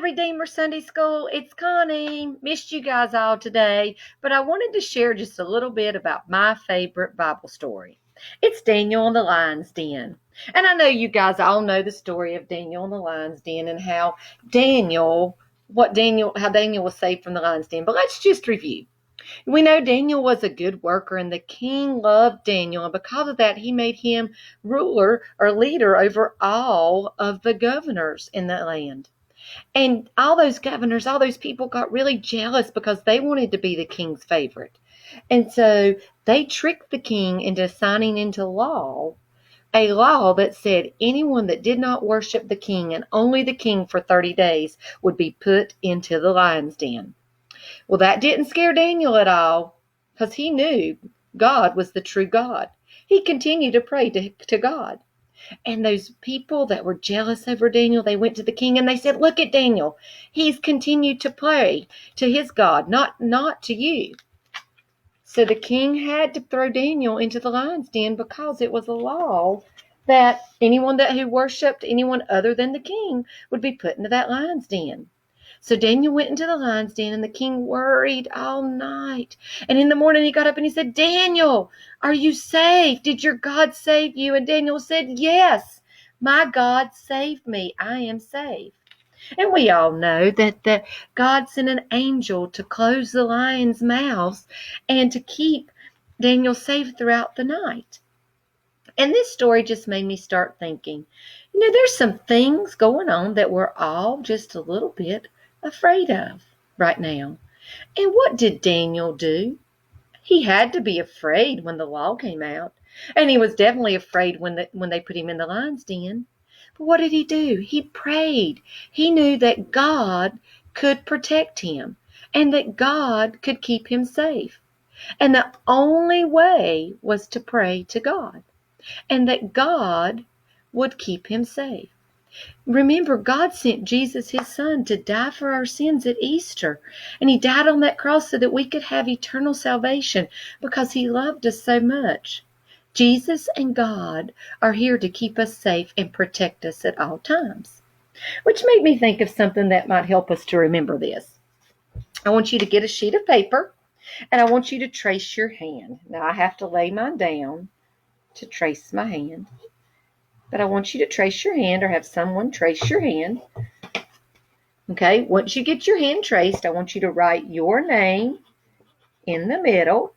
Redeemer Sunday School. It's Connie. Missed you guys all today, but I wanted to share just a little bit about my favorite Bible story. It's Daniel and the Lion's Den. And I know you guys all know the story of Daniel and the Lion's Den and how Daniel was saved from the lion's den. But let's just review. We know Daniel was a good worker, and the king loved Daniel, and because of that, he made him ruler or leader over all of the governors in the land. And all those governors, all those people got really jealous because they wanted to be the king's favorite. And so they tricked the king into signing into law a law that said anyone that did not worship the king and only the king for 30 days would be put into the lion's den. Well, that didn't scare Daniel at all because he knew God was the true God. He continued to pray to God. And those people that were jealous over Daniel, they went to the king and they said, look at Daniel. He's continued to pray to his God, not to you. So the king had to throw Daniel into the lion's den because it was a law that anyone who worshipped anyone other than the king would be put into that lion's den. So Daniel went into the lion's den, and the king worried all night. And in the morning he got up and he said, Daniel, are you safe? Did your God save you? And Daniel said, yes, my God saved me. I am safe. And we all know that God sent an angel to close the lion's mouths and to keep Daniel safe throughout the night. And this story just made me start thinking, there's some things going on that we're all just a little bit afraid of right now. And what did Daniel do? He had to be afraid when the law came out, and he was definitely afraid when they put him in the lion's den. But what did he do? He prayed. He knew that God could protect him and that God could keep him safe. And the only way was to pray to God and that God would keep him safe. Remember, God sent Jesus, his son, to die for our sins at Easter. And he died on that cross so that we could have eternal salvation because he loved us so much. Jesus and God are here to keep us safe and protect us at all times. Which made me think of something that might help us to remember this. I want you to get a sheet of paper and I want you to trace your hand. Now I have to lay mine down to trace my hand. But I want you to trace your hand or have someone trace your hand. Okay, once you get your hand traced, I want you to write your name in the middle,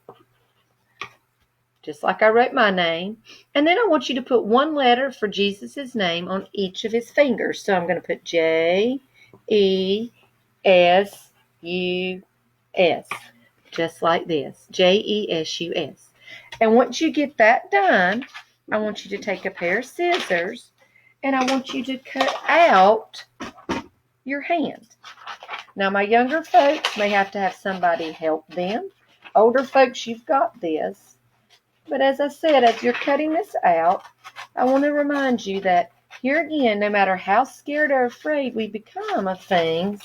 just like I wrote my name. And then I want you to put one letter for Jesus' name on each of his fingers. So I'm going to put J-E-S-U-S, just like this, J-E-S-U-S. And once you get that done, I want you to take a pair of scissors and I want you to cut out your hand. Now, my younger folks may have to have somebody help them. Older folks, you've got this. But as I said, as you're cutting this out, I want to remind you that here again, no matter how scared or afraid we become of things,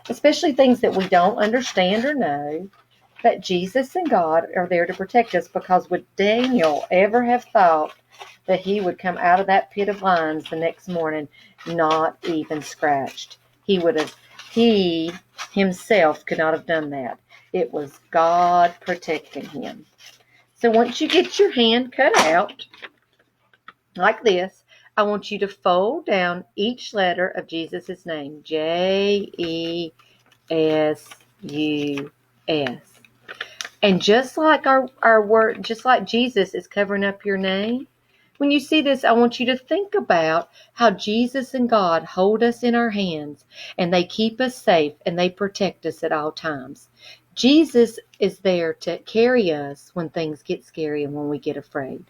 especially things that we don't understand or know, that Jesus and God are there to protect us, because would Daniel ever have thought that he would come out of that pit of lions the next morning not even scratched? He himself could not have done that. It was God protecting him. So once you get your hand cut out like this, I want you to fold down each letter of Jesus' name, J-E-S-U-S. And just like our word, just like Jesus is covering up your name, when you see this, I want you to think about how Jesus and God hold us in our hands and they keep us safe and they protect us at all times. Jesus is there to carry us when things get scary and when we get afraid.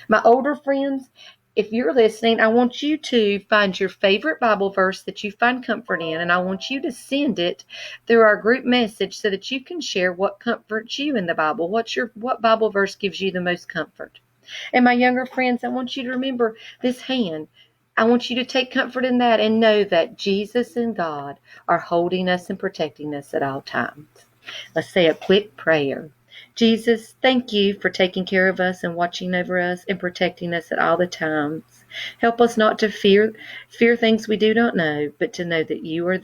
My older friends, if you're listening, I want you to find your favorite Bible verse that you find comfort in, and I want you to send it through our group message so that you can share what comforts you in the Bible. What Bible verse gives you the most comfort? And my younger friends, I want you to remember this hand. I want you to take comfort in that and know that Jesus and God are holding us and protecting us at all times. Let's say a quick prayer. Jesus, thank you for taking care of us and watching over us and protecting us at all the times. Help us not to fear things we do not know, but to know that you are